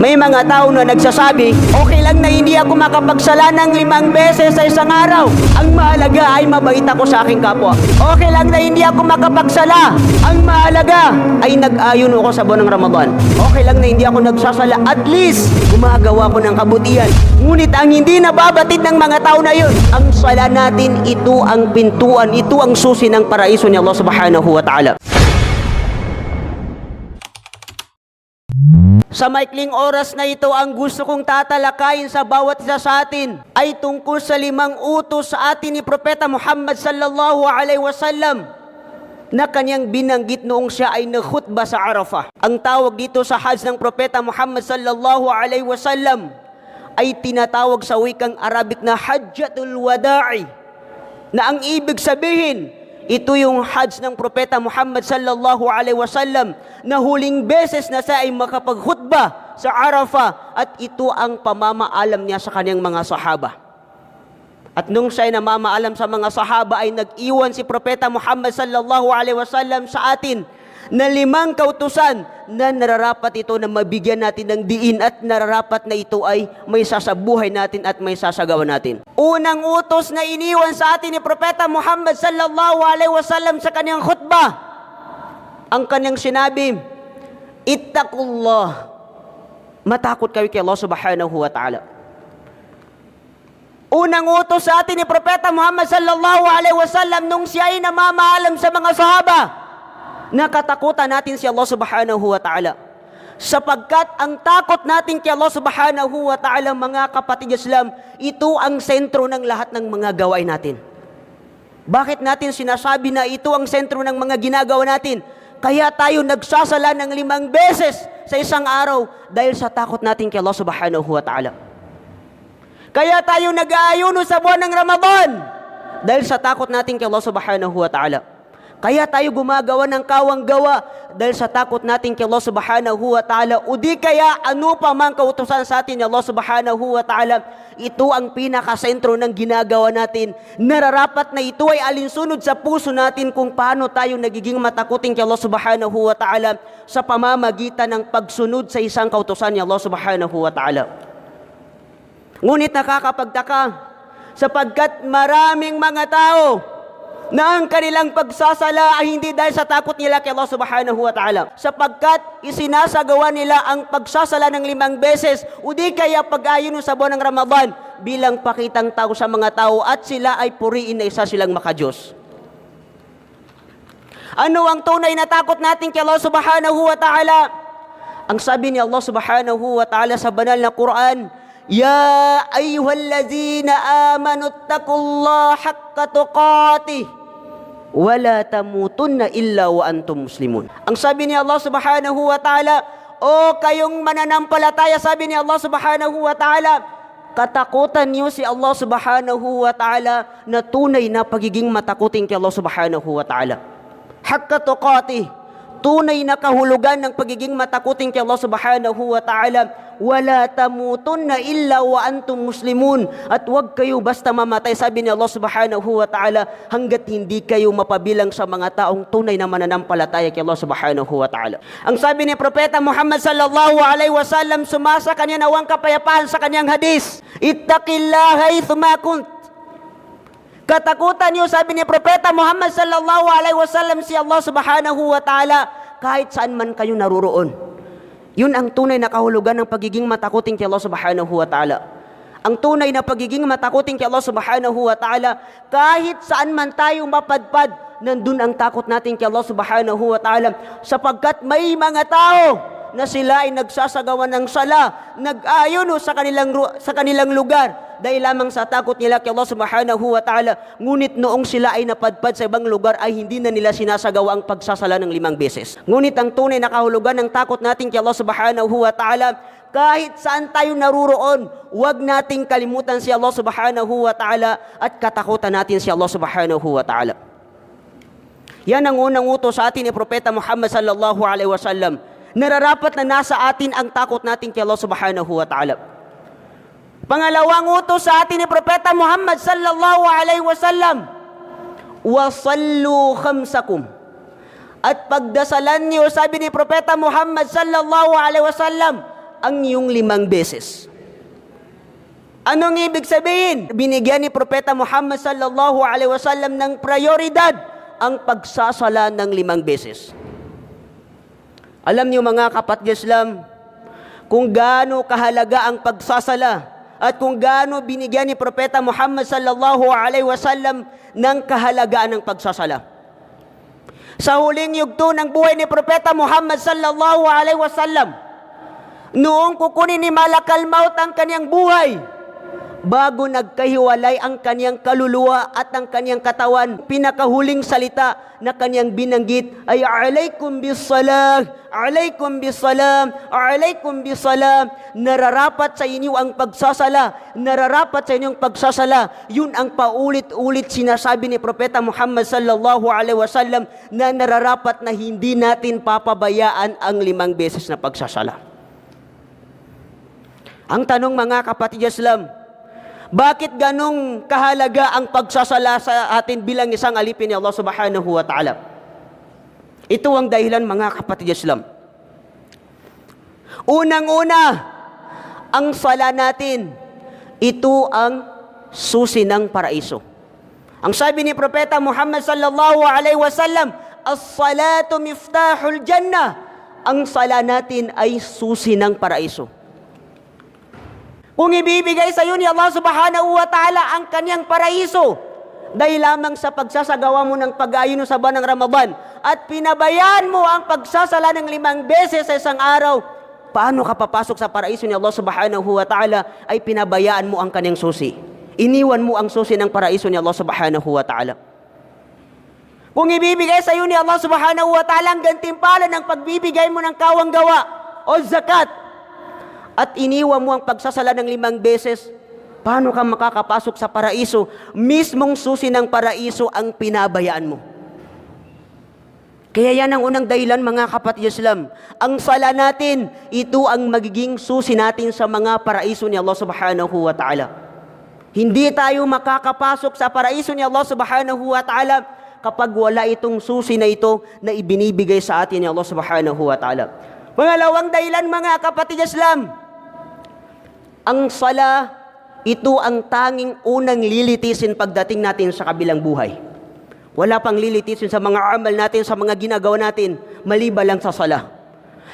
May mga tao na nagsasabi, okay lang na hindi ako makapagsala ng 5 beses sa isang araw. Ang mahalaga ay mabait ako sa aking kapwa. Okay lang na hindi ako makapagsala. Ang mahalaga ay nag-ayon ako sa buwan ng Ramadan. Okay lang na hindi ako nagsasala. At least, gumagawa ko ng kabutihan. Ngunit ang hindi nababatid ng mga tao na yun, ang sala natin, ito ang pintuan, ito ang susi ng paraiso ni Allah subhanahu wa ta'ala. Sa maikling oras na ito, ang gusto kong tatalakayin sa bawat isa sa atin ay tungkol sa 5 utos sa atin ni Propeta Muhammad sallallahu alaihi wasallam na kanyang binanggit noong siya ay nakhutba sa Arafah. Ang tawag dito sa Hajj ng Propeta Muhammad sallallahu alaihi wasallam ay tinatawag sa wikang Arabic na Hajjatul Wada'i, na ang ibig sabihin, ito yung Hajj ng Propeta Muhammad sallallahu alaihi wasallam na huling beses na siya ay makapaghutba sa Arafah, at ito ang pamamaalam niya sa kanyang mga sahaba. At nung siya ay namamaalam sa mga sahaba, ay nag-iwan si Propeta Muhammad sallallahu alaihi wasallam sa atin na 5 kautusan na nararapat ito na mabigyan natin ng diin, at nararapat na ito ay may sasabuhay natin at may sasagawa natin. Unang utos na iniwan sa atin ni Propeta Muhammad sallallahu alaihi wasallam sa kanyang khutbah, ang kanyang sinabi, ittaqullah, matakot kayo kay Allah subhanahu wa ta'ala. Unang utos sa atin ni Propeta Muhammad sallallahu alaihi wasallam nung siya ay namamaalam sa mga sahaba, nakatakutan natin si Allah subhanahu wa ta'ala. Sapagkat ang takot natin kay Allah subhanahu wa ta'ala, mga kapatid Islam, ito ang sentro ng lahat ng mga gawain natin. Bakit natin sinasabi na ito ang sentro ng mga ginagawa natin? Kaya tayo nagsasala ng 5 beses sa isang araw dahil sa takot natin kay Allah subhanahu wa ta'ala. Kaya tayo nag-aayuno sa buwan ng Ramadan dahil sa takot natin kay Allah subhanahu wa ta'ala. Kaya tayo gumagawa ng kawang gawa dahil sa takot natin kay Allah subhanahu wa ta'ala. O di kaya ano pa mang kautusan sa atin ni Allah subhanahu wa ta'ala, ito ang pinakasentro ng ginagawa natin. Nararapat na ito ay alinsunod sa puso natin kung paano tayo nagiging matakutin kay Allah subhanahu wa ta'ala sa pamamagitan ng pagsunod sa isang kautusan ni Allah subhanahu wa ta'ala. Ngunit nakakapagtaka sapagkat maraming mga tao na ang kanilang pagsasala ay hindi dahil sa takot nila kay Allah subhanahu wa ta'ala, sapagkat isinasagawa nila ang pagsasala ng 5 beses o di kaya pag-ayon sa buwan ng Ramadan bilang pakitang tao sa mga tao, at sila ay puriin na isa silang makadiyos. Ano ang tunay na takot natin kay Allah subhanahu wa ta'ala? Ang sabi ni Allah subhanahu wa ta'ala sa banal na Quran, Ya ayyuhallazina amanu taqullaha haqqa tuqatih wa la tamutunna illa wa antum muslimun. Ang sabi ni Allah subhanahu wa ta'ala, o kayong mananampalataya, sabi ni Allah subhanahu wa ta'ala, katakutan niyo si Allah subhanahu wa ta'ala na tunay na pagiging matakutin kay Allah subhanahu wa ta'ala. Haqqa tuqatih, tunay na kahulugan ng pagiging matakutin kay Allah subhanahu wa ta'ala. Wala tamutunna illa wa antum muslimun, at huwag kayo basta mamatay, sabi ni Allah subhanahu wa ta'ala, hanggat hindi kayo mapabilang sa mga taong tunay na mananampalataya kay Allah subhanahu wa ta'ala. Ang sabi ni Propeta Muhammad sallallahu alaihi wasallam, sumasa kanya nawang kapayapaan sa kanyang hadis, ittaqillaha haithuma kunt. Katakutan niyo, sabi ni Propeta Muhammad sallallahu alaihi wasallam, si Allah subhanahu wa ta'ala kahit saan man kayo naroroon. Yun ang tunay na kahulugan ng pagiging matakutin kay Allah subhanahu wa ta'ala. Ang tunay na pagiging matakutin kay Allah subhanahu wa ta'ala, kahit saan man tayo mapadpad, nandun ang takot natin kay Allah subhanahu wa ta'ala, sapagkat may mga tao na sila ay nagsasagawa ng sala, nag-ayon sa kanilang lugar dahil lamang sa takot nila kay Allah subhanahu wa ta'ala. Ngunit noong sila ay napadpad sa ibang lugar ay hindi na nila sinasagawa ang pagsasala ng 5 beses. Ngunit ang tunay na kahulugan ng takot natin kay Allah subhanahu wa ta'ala, kahit saan tayo naruroon, huwag nating kalimutan si Allah subhanahu wa ta'ala at katakutan natin si Allah subhanahu wa ta'ala. Yan ang unang utos sa atin ni Propeta Muhammad sallallahu alaihi wasallam. Nararapat na nasa atin ang takot natin kay Allah subhanahu wa ta'ala. Pangalawang utos sa atin ni Propeta Muhammad sallallahu alaihi wasallam, wasallu khamsakum, at pagdasalan niyo, sabi ni Propeta Muhammad sallallahu alaihi wasallam, ang iyong 5 beses. Anong ibig sabihin? Binigyan ni Propeta Muhammad sallallahu alaihi wasallam ng prioridad ang pagsasala ng 5 beses. Alam niyo mga kapatid Islam, kung gaano kahalaga ang pagsasala at kung gaano binigyan ni Propeta Muhammad sallallahu alaihi wasallam ng kahalagaan ng pagsasala. Sa huling yugto ng buhay ni Propeta Muhammad sallallahu alaihi wasallam, noong kukunin ni Malakal Maut ang kaniyang buhay, bago nagkahiwalay ang kaniyang kaluluwa at ang kaniyang katawan, pinakahuling salita na kaniyang binanggit ay alaikum bisalam, alaikum bisalam, alaikum bisalam. Nararapat sa inyo ang pagsasala, nararapat sa inyong pagsasala. Yun ang paulit-ulit sinasabi ni Propeta Muhammad sallallahu alaihi wasallam na nararapat na hindi natin papabayaan ang 5 beses na pagsasala. Ang tanong mga kapatid Islam, bakit ganong kahalaga ang pagsasala sa atin bilang isang alipin ni Allah subhanahu wa ta'ala? Ito ang dahilan mga kapatid Islam. Unang-una, ang sala natin, ito ang susi ng paraiso. Ang sabi ni Propeta Muhammad sallallahu alaihi wasallam, as-salatu miftahul jannah. Ang sala natin ay susi ng paraiso. Kung ibibigay sa iyo ni Allah subhanahu wa ta'ala ang kanyang paraiso, dahil lamang sa pagsasagawa mo ng pag-ayuno sa buwan ng Ramadan, at pinabayaan mo ang pagsasala ng 5 beses sa isang araw, paano ka papasok sa paraiso ni Allah subhanahu wa ta'ala ay pinabayaan mo ang kanyang susi. Iniwan mo ang susi ng paraiso ni Allah subhanahu wa ta'ala. Kung ibibigay sa iyo ni Allah subhanahu wa ta'ala ang gantimpala ng pagbibigay mo ng kawang gawa o zakat, at iniwan mo ang pagsasala ng 5 beses, paano ka makakapasok sa paraiso? Mismong susi ng paraiso ang pinabayaan mo. Kaya yan ang unang dahilan mga kapatid Islam. Ang sala natin, ito ang magiging susi natin sa mga paraiso ni Allah subhanahu wa ta'ala. Hindi tayo makakapasok sa paraiso ni Allah subhanahu wa ta'ala kapag wala itong susi na ito na ibinibigay sa atin ni Allah subhanahu wa ta'ala. Pangalawang dahilan mga kapatid Islam, ang sala, ito ang tanging unang lilitisin pagdating natin sa kabilang buhay. Wala pang lilitisin sa mga amal natin, sa mga ginagawa natin, maliban lang sa sala.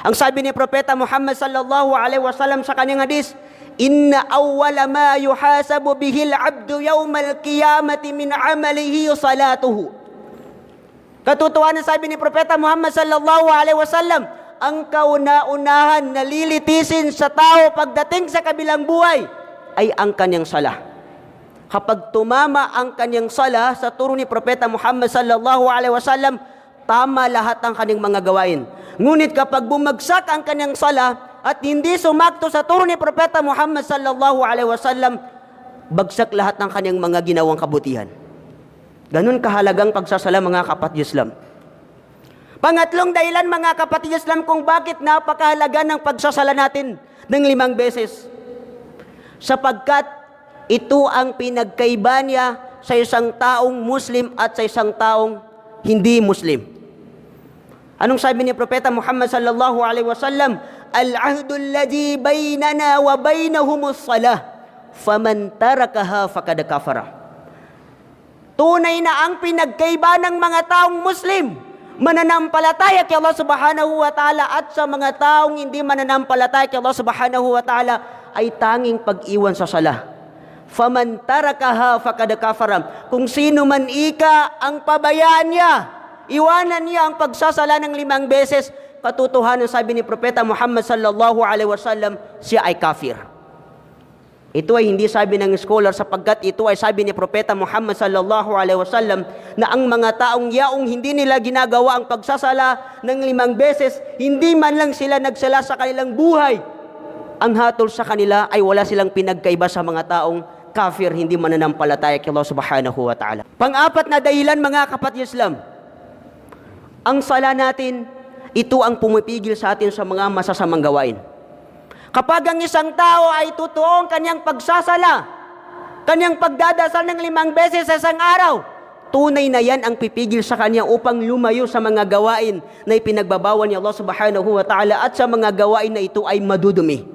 Ang sabi ni Propeta Muhammad sallallahu alaihi wasallam sa kanyang hadis, inna awwala ma yuhasabu bihil abdu yawmal qiyamati min amalihi salatuhu. Katotohanan sabi ni Propeta Muhammad sallallahu alaihi wasallam, ang kauna-unahan na lilitisin sa tao pagdating sa kabilang buhay ay ang kanyang sala. Kapag tumama ang kanyang sala sa turo ni Propeta Muhammad sallallahu alaihi wasallam, tama lahat ang kanyang mga gawain. Ngunit kapag bumagsak ang kanyang sala at hindi sumakto sa turo ni Propeta Muhammad sallallahu alaihi wasallam, bagsak lahat ng kanyang mga ginawang kabutihan. Ganun kahalagang pagsasala mga kapatid Islam. Pangatlong dahilan mga kapatid Islam kung bakit napakahalaga ng pagsasala natin ng 5 beses. Sapagkat ito ang pinagkaiba niya sa isang taong Muslim at sa isang taong hindi Muslim. Anong sabi ni Propeta Muhammad sallallahu alaihi wasallam? Al-ahdu alladhi baynana wa baynahumus salah, faman tarakaha faqad kafara. Tunay na ang pinagkaiba ng mga taong Muslim, mananampalataya kay Allah subhanahu wa ta'ala, at sa mga taong hindi mananampalataya kay Allah subhanahu wa ta'ala ay tanging pag-iwan sa sala. Faman tarakaha faqad kafara. Kung sino man ika ang pabayaan niya, iwanan niya ang pagsasala ng 5 beses, katotohanan sabi ni Propeta Muhammad sallallahu alaihi wasallam, siya ay kafir. Ito ay hindi sabi ng scholar, sapagkat ito ay sabi ni Propeta Muhammad sallallahu alaihi wasallam na ang mga taong yaong hindi nila ginagawa ang pagsasala ng 5 beses, hindi man lang sila nagsala sa kanilang buhay, ang hatol sa kanila ay wala silang pinagkaiba sa mga taong kafir, hindi mananampalataya kay Allah subhanahu wa ta'ala. Pang-apat na dahilan mga kapatid Islam, ang sala natin, ito ang pumipigil sa atin sa mga masasamang gawain. Kapag ang isang tao ay totoong kanyang pagsasala, kanyang pagdadasal ng 5 beses sa isang araw, tunay na yan ang pipigil sa kanya upang lumayo sa mga gawain na ipinagbabawal ni Allah subhanahu wa ta'ala at sa mga gawain na ito ay madudumi.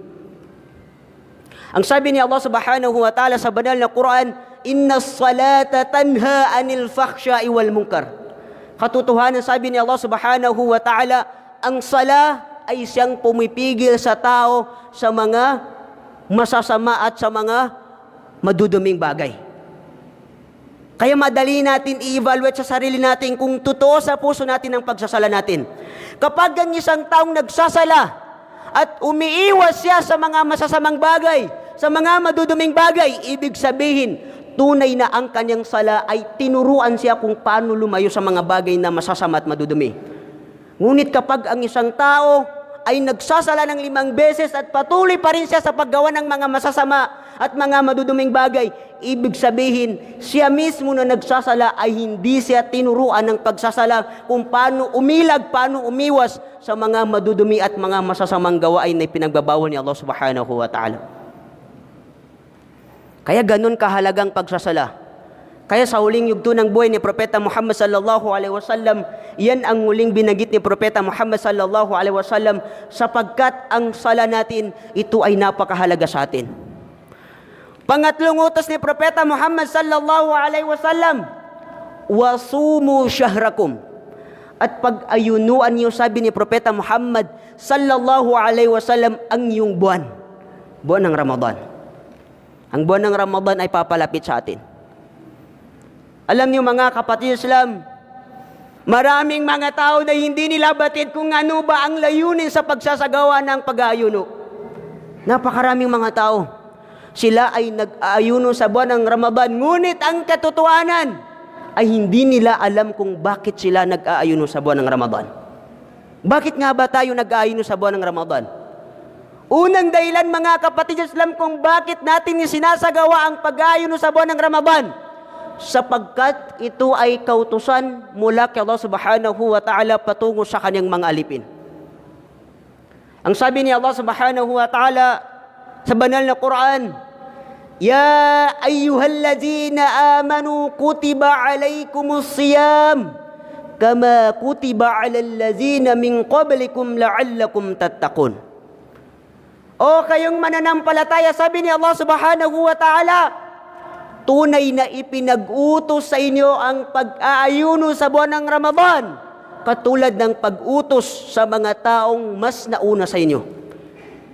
Ang sabi ni Allah subhanahu wa ta'ala sa banal na Quran, "Inna salata tanha anil fakhsha'i wal munkar." Katotohanan, sabi ni Allah subhanahu wa ta'ala, ang sala ay siyang pumipigil sa tao sa mga masasama at sa mga maduduming bagay. Kaya madali natin i-evaluate sa sarili natin kung totoo sa puso natin ang pagsasala natin. Kapag ang isang taong nagsasala at umiiwas siya sa mga masasamang bagay, sa mga maduduming bagay, ibig sabihin, tunay na ang kanyang sala ay tinuruan siya kung paano lumayo sa mga bagay na masasama at madudumi. Ngunit kapag ang isang tao ay nagsasala ng 5 beses at patuloy pa rin siya sa paggawa ng mga masasama at mga maduduming bagay, ibig sabihin, siya mismo na nagsasala ay hindi siya tinuruan ng pagsasala kung paano umilag, paano umiwas sa mga madudumi at mga masasamang gawain na pinagbabawal ni Allah subhanahu wa ta'ala. Kaya ganun kahalagang pagsasala. Kaya sa huling yugto ng buhay ni Propeta Muhammad sallallahu alaihi wasallam, yan ang huling binanggit ni Propeta Muhammad sallallahu alaihi wasallam, sapagkat ang sala natin, ito ay napakahalaga sa atin. Pangatlong utos ni Propeta Muhammad sallallahu alaihi wasallam, "Wasumu syahrakum." At pag-ayunuan niyo, sabi ni Propeta Muhammad sallallahu alaihi wasallam, ang iyong buwan ng Ramadan. Ang buwan ng Ramadan ay papalapit sa atin. Alam niyo mga kapatid Islam, maraming mga tao na hindi nila batid kung ano ba ang layunin sa pagsasagawa ng pag-aayuno. Napakaraming mga tao, sila ay nag-aayuno sa buwan ng Ramadan, ngunit ang katotohanan ay hindi nila alam kung bakit sila nag-aayuno sa buwan ng Ramadan. Bakit nga ba tayo nag-aayuno sa buwan ng Ramadan? Unang dahilan mga kapatid Islam kung bakit natin sinasagawa ang pag-aayuno sa buwan ng Ramadan, sapagkat ito ay kautusan mula kay Allah subhanahu wa ta'ala patungo sa kanyang mga alipin. Ang sabi ni Allah subhanahu wa ta'ala sa banal na Quran, "Ya ayyuhallazina amanu kutiba alaykumus siyam kama kutiba alal ladzina min qablikum la'allakum tattaqun." O kayong mananampalataya, sabi ni Allah subhanahu wa ta'ala, tunay na ipinag-utos sa inyo ang pag-aayuno sa buwan ng Ramadan, katulad ng pag-utos sa mga taong mas nauna sa inyo.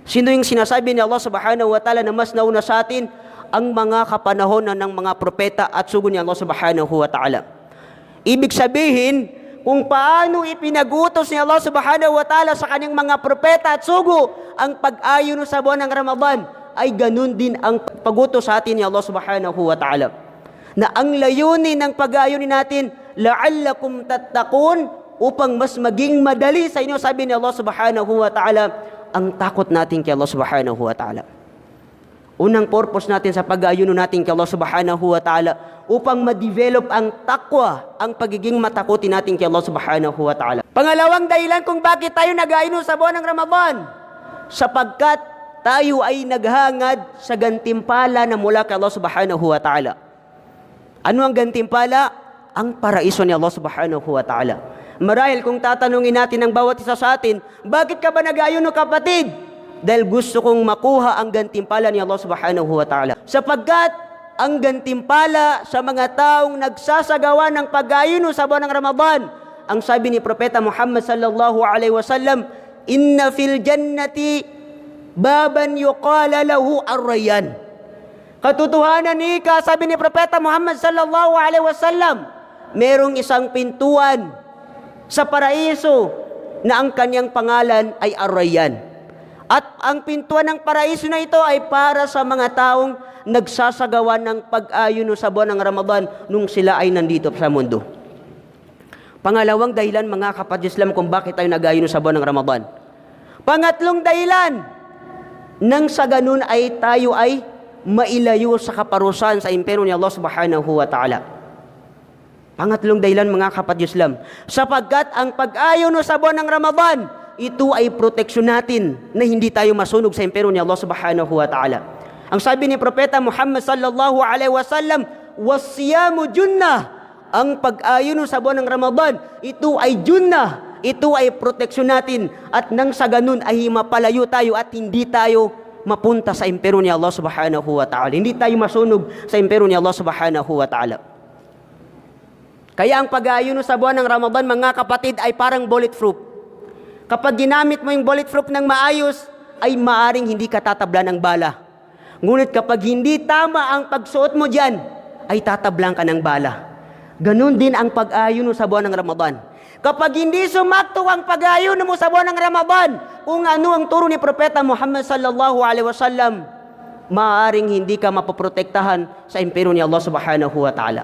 Sino yung sinasabi ni Allah subhanahu wa ta'ala na mas nauna sa atin? Ang mga kapanahonan ng mga propeta at sugo ni Allah subhanahu wa ta'ala. Ibig sabihin, kung paano ipinag-utos ni Allah subhanahu wa ta'ala sa kanyang mga propeta at sugo ang pag-ayuno sa buwan ng Ramadan, ay ganun din ang pag-utos sa atin ni Allah subhanahu wa ta'ala. Na ang layunin ng pag-ayunin natin, la'allakum tattaqun, upang mas maging madali sa inyo, sabi ni Allah subhanahu wa ta'ala, ang takot natin kay Allah subhanahu wa ta'ala. Unang purpose natin sa pag-ayuno natin kay Allah subhanahu wa ta'ala, upang ma-develop ang takwa, ang pagiging matakutin natin kay Allah subhanahu wa ta'ala. Pangalawang dahilan kung bakit tayo nag-ayuno sa buwan ng Ramadan, sapagkat tayo ay naghangad sa gantimpala na mula kay Allah subhanahu wa ta'ala. Ano ang gantimpala? Ang paraiso ni Allah subhanahu wa ta'ala. Marahil kung tatanungin natin ang bawat isa sa atin, bakit ka ba nag-ayuno kapatid? Dahil gusto kong makuha ang gantimpala ni Allah subhanahu wa ta'ala. Sapagkat ang gantimpala sa mga taong nagsasagawa ng pag-ayuno sa buwan ng Ramadan, ang sabi ni Propeta Muhammad sallallahu alaihi wasallam, "Inna fil jannati baban yuqala lahu ar-rayyan." Katotohanan ika, sabi ni Propeta Muhammad sallallahu alaihi wasallam, merong isang pintuan sa paraiso na ang kanyang pangalan ay ar-rayyan. At ang pintuan ng paraiso na ito ay para sa mga taong nagsasagawa ng pag-ayuno sa buwan ng Ramadan nung sila ay nandito sa mundo. Pangalawang dahilan mga kapatid Islam kung bakit tayo nag-ayuno sa buwan ng Ramadan. Pangatlong dahilan, nang sa ganun ay tayo ay mailayo sa kaparusahan sa impyerno ni Allah subhanahu wa ta'ala. Pangatlong dahilan mga kapatid Islam, sapagkat ang pag-ayuno sa buwan ng Ramadan, ito ay proteksyon natin na hindi tayo masunog sa impyerno ni Allah subhanahu wa ta'ala. Ang sabi ni Propeta Muhammad sallallahu alaihi wasallam, "Was-siyamu junnah." Ang pag-ayuno sa buwan ng Ramadan, ito ay junnah, ito ay proteksyon natin, at nang sa ganun ay mapalayo tayo at hindi tayo mapunta sa impero ni Allah subhanahu wa ta'ala. Hindi tayo masunog sa impero ni Allah subhanahu wa ta'ala. Kaya ang pag-aayuno sa buwan ng Ramadan, mga kapatid, ay parang bulletproof. Kapag ginamit mo yung bulletproof ng maayos, ay maaring hindi ka tatablan ng bala. Ngunit kapag hindi tama ang pagsuot mo dyan, ay tatablan ka ng bala. Ganun din ang pag-aayuno sa buwan ng Ramadan. Kapag hindi sumakto ang pag-aayuno mo sa buwan ng Ramadan, kung ano ang turo ni Propeta Muhammad sallallahu alaihi wasallam, maaring hindi ka mapoprotektahan sa impero ni Allah subhanahu wa ta'ala.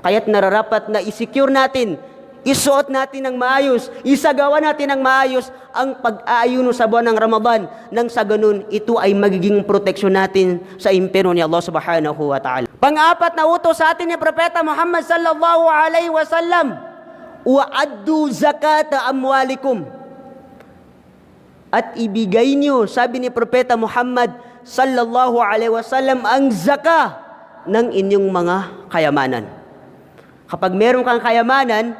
Kaya't nararapat na i-secure natin, isuot natin ng maayos, isagawa natin ng maayos ang pag-aayuno sa buwan ng Ramadan, nang sa ganun, ito ay magiging proteksyon natin sa impero ni Allah subhanahu wa ta'ala. Pang-apat na utos sa atin ni Propeta Muhammad sallallahu alaihi wasallam, wa'addu zakata amwalikum. At ibigay niyo, sabi ni Propeta Muhammad sallallahu alaihi wasallam, ang zaka ng inyong mga kayamanan. Kapag meron kang kayamanan,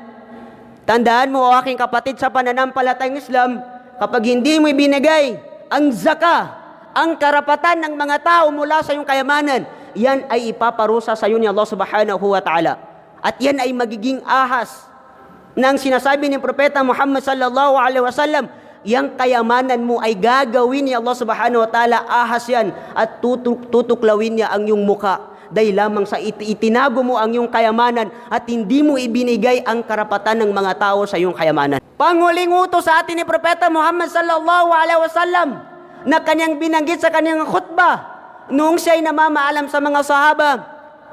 tandaan mo, o aking kapatid sa pananampalatayang Islam, kapag hindi mo ibinigay ang zaka, ang karapatan ng mga tao mula sa iyong kayamanan, yan ay ipaparusa sa iyo ni Allah subhanahu wa ta'ala. At yan ay magiging ahas nang sinasabi ni Propeta Muhammad sallallahu alaihi wasallam, yang kayamanan mo ay gagawin ni Allah subhanahu wa ta'ala, ahas yan, at tutuklawin niya ang iyong muka. Dahil lamang sa itinago mo ang iyong kayamanan at hindi mo ibinigay ang karapatan ng mga tao sa iyong kayamanan. Panguling utos sa atin ni Propeta Muhammad sallallahu alaihi wasallam na kanyang binanggit sa kanyang khutbah noong siya'y namamaalam sa mga sahaba,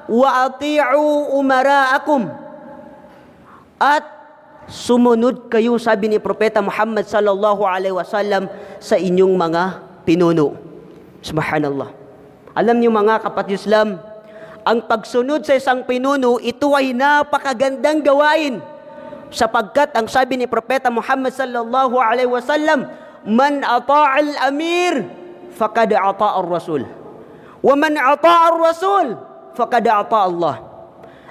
wa ati'u umaraakum, at sumunod kayo, sabi ni Propeta Muhammad sallallahu alaihi wasallam, sa inyong mga pinuno. Subhanallah. Alam niyo mga kapatid Islam, ang pagsunod sa isang pinuno, ito ay napakagandang gawain, sapagkat ang sabi ni Propeta Muhammad sallallahu alaihi wasallam, man ata'al amir faqad ata'a ar-rasul, wa man ata'a ar-rasul faqad ata'a Allah.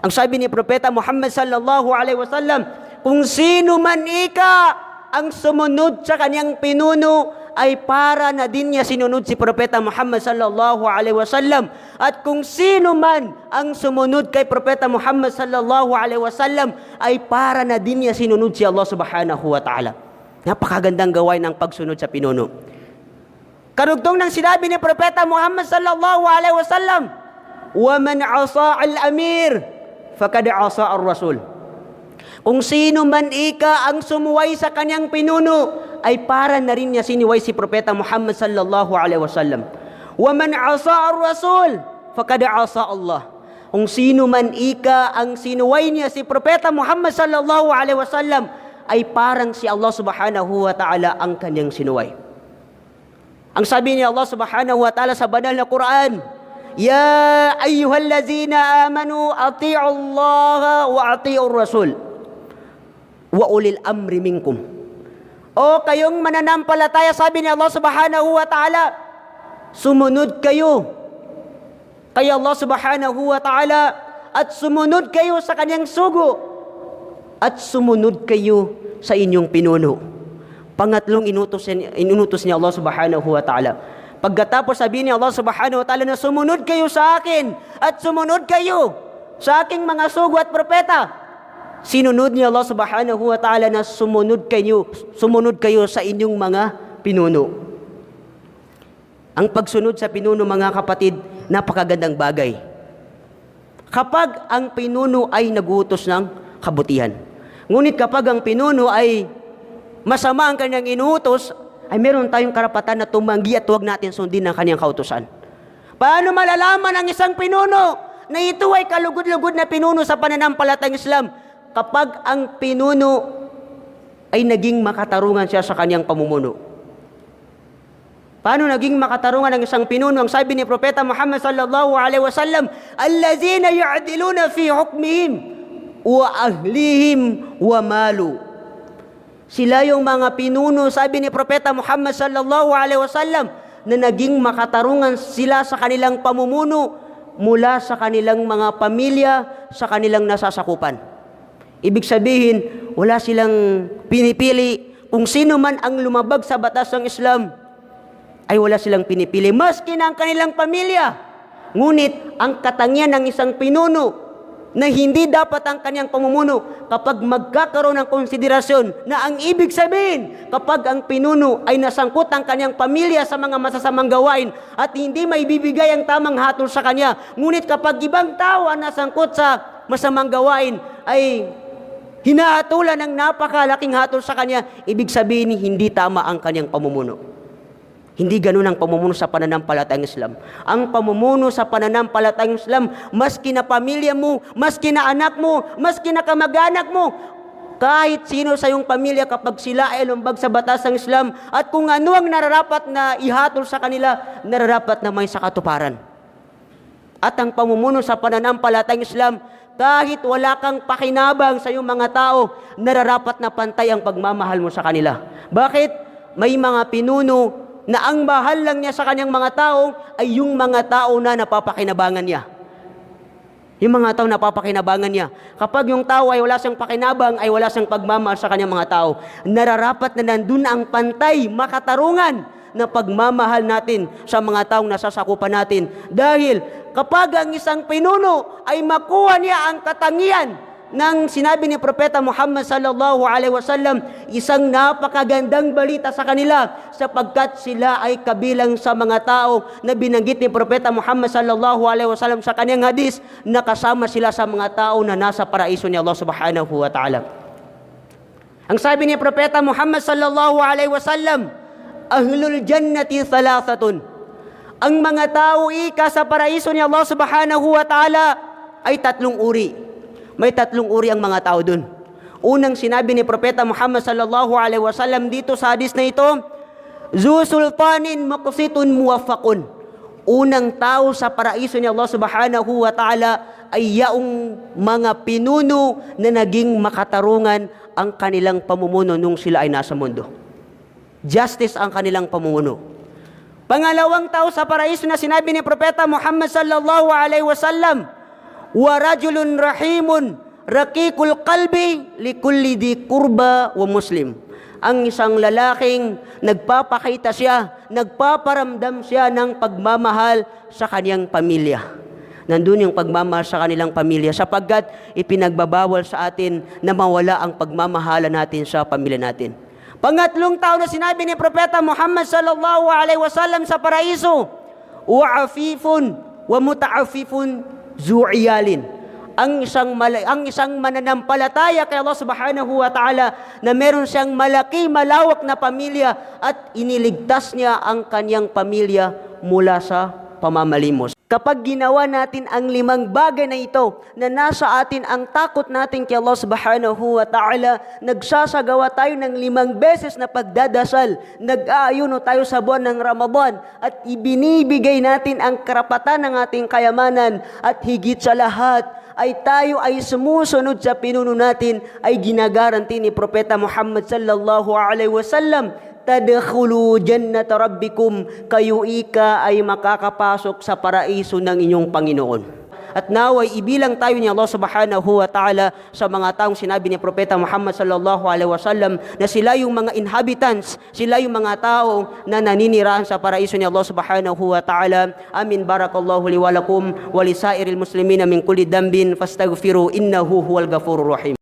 Ang sabi ni Propeta Muhammad sallallahu alaihi wasallam, kung sino man ika ang sumunod sa kanyang pinuno, ay para na din niya sinunod si Propeta Muhammad sallallahu alaihi wasallam. At kung sino man ang sumunod kay Propeta Muhammad sallallahu alaihi wasallam, ay para na din niya sinunod si Allah subhanahu wa ta'ala. Napakagandang gawain ng pagsunod sa pinuno. Karugtong ng sinabi ni Propeta Muhammad sallallahu alaihi wasallam, wa man asa al-amir faqad asa ar-rasul. Kung sino man ika ang sumuway sa kanyang pinuno, ay para na rin niya siniway si Propeta Muhammad sallallahu alaihi wasallam. Wa man asa ar-rasul faqad asa Allah. Kung sino man ika ang sinuway niya si Propeta Muhammad sallallahu alaihi wasallam, ay parang si Allah subhanahu wa ta'ala ang kanyang sinuway. Ang sabi ni Allah subhanahu wa ta'ala sa banal na Quran, ya ayyuhallazina amanu ati'u Allah wa ati'u ar-rasul wa ulil amri minkum. O kayong mananampalataya, sabi ni Allah subhanahu wa ta'ala, sumunod kayo kay Allah subhanahu wa ta'ala, at sumunod kayo sa kanyang sugo, at sumunod kayo sa inyong pinuno. Pangatlong inutos ni Allah subhanahu wa ta'ala. Pagkatapos sabi ni Allah subhanahu wa ta'ala na sumunod kayo sa akin, at sumunod kayo sa aking mga sugo at propeta, sinunod ni Allah subhanahu wa ta'ala na sumunod kayo sa inyong mga pinuno. Ang pagsunod sa pinuno, mga kapatid, napakagandang bagay. Kapag ang pinuno ay nagutos ng kabutihan. Ngunit kapag ang pinuno ay masama ang kanyang inutos, ay meron tayong karapatan na tumanggi at huwag natin sundin ang kanyang kautusan. Paano malalaman ang isang pinuno na ito ay kalugod-lugod na pinuno sa pananampalatayang Islam? Kapag ang pinuno ay naging makatarungan siya sa kanyang pamumuno. Paano naging makatarungan ang isang pinuno? Ang sabi ni Propeta Muhammad sallallahu alaihi wasallam, allazina ya'diluna fi hukmihim wa ahlihim wa malu. Sila yung mga pinuno, sabi ni Propeta Muhammad sallallahu alaihi wasallam, na naging makatarungan sila sa kanilang pamumuno mula sa kanilang mga pamilya, sa kanilang nasasakupan. Ibig sabihin, wala silang pinipili kung sino man ang lumabag sa batas ng Islam. ay wala silang pinipili, maski na ang kanilang pamilya. Ngunit ang katangian ng isang pinuno na hindi dapat ang kanyang pamumuno kapag magkakaroon ng konsiderasyon na ang ibig sabihin kapag ang pinuno ay nasangkot ang kanyang pamilya sa mga masasamang gawain at hindi may bibigay ang tamang hatol sa kanya. Ngunit kapag ibang tao ang nasangkot sa masamang gawain ay hinahatulan ng napakalaking hatol sa kanya, ibig sabihin hindi tama ang kanyang pamumuno. Hindi ganun ang pamumuno sa pananampalatayang Islam. Ang pamumuno sa pananampalatayang Islam, maski na pamilya mo, maski na anak mo, maski na kamag-anak mo, kahit sino sa iyong pamilya kapag sila ay lumbag sa batas ng Islam at kung ano ang nararapat na ihatol sa kanila, nararapat na may sakatuparan. At ang pamumuno sa pananampalatayang Islam, kahit wala kang pakinabang sa iyong mga tao, nararapat na pantay ang pagmamahal mo sa kanila. Bakit? May mga pinuno na ang mahal lang niya sa kanyang mga tao ay yung mga tao na napapakinabangan niya. Yung mga tao napapakinabangan niya. Kapag yung tao ay wala siyang pakinabang, ay wala siyang pagmamahal sa kanyang mga tao, nararapat na nandun ang pantay, makatarungan na pagmamahal natin sa mga taong nasasakupan natin. Dahil kapag ang isang pinuno ay makuha niya ang katangian nang sinabi ni Propeta Muhammad sallallahu alaihi wasallam, isang napakagandang balita sa kanila sapagkat sila ay kabilang sa mga tao na binanggit ni Propeta Muhammad sallallahu alaihi wasallam sa kanyang hadis na kasama sila sa mga tao na nasa paraiso ni Allah subhanahu wa ta'ala. Ang sabi ni Propeta Muhammad sallallahu alaihi wasallam, ahlul jannati thalathatun. Ang mga tao ika sa paraiso ni Allah subhanahu wa ta'ala ay tatlong uri. May tatlong uri ang mga tao dun. Unang sinabi ni Propeta Muhammad sallallahu alaihi wasallam dito sa hadis na ito, zu sultanin maqsitun muwaffaqun. Unang tao sa paraiso ni Allah subhanahu wa ta'ala ay yaong mga pinuno na naging makatarungan ang kanilang pamumuno nung sila ay nasa mundo. Justice ang kanilang pamumuno. Pangalawang tao sa paraiso na sinabi ni Propeta Muhammad sallallahu alaihi wasallam, wa rajulun rahimun rakikul qalbi likulli di kurba wa muslim. Ang isang lalaking nagpapakita siya, nagpaparamdam siya ng pagmamahal sa kaniyang pamilya. Nandun yung pagmamahal sa kanilang pamilya sapagkat ipinagbabawal sa atin na mawala ang pagmamahala natin sa pamilya natin. Pangatlong tao na sinabi ni Propeta Muhammad sallallahu alaihi wasallam sa paraiso, wa afifun wa mutaafifun zu'iyalin. Ang isang mananampalataya kay Allah subhanahu wa ta'ala na meron siyang malawak na pamilya at iniligtas niya ang kanyang pamilya mula sa pamamalimos. Kapag ginawa natin ang 5 bagay na ito, na nasa atin ang takot natin kay Allah subhanahu wa ta'ala, nagsasagawa tayo ng 5 beses na pagdadasal, nag-aayuno tayo sa buwan ng Ramadan, at ibinibigay natin ang karapatan ng ating kayamanan, at higit sa lahat, ay tayo ay sumusunod sa pinuno natin, ay ginagaranti ni Propeta Muhammad sallallahu alaihi wasallam, tadkhulu jannata rabbikum, kayo ika ay makakapasok sa paraiso ng inyong Panginoon. At naway ibilang tayo ni Allah subhanahu wa ta'ala sa mga taong sinabi ni Propeta Muhammad sallallahu alaihi wasallam na sila yung mga inhabitants, sila yung mga tao na naninirahan sa paraiso ni Allah subhanahu wa ta'ala. Amin. Barakallahu li wa lakum wa li sairil muslimina min kulli dambin fastaghfiru innahu huwal ghafurur rahim.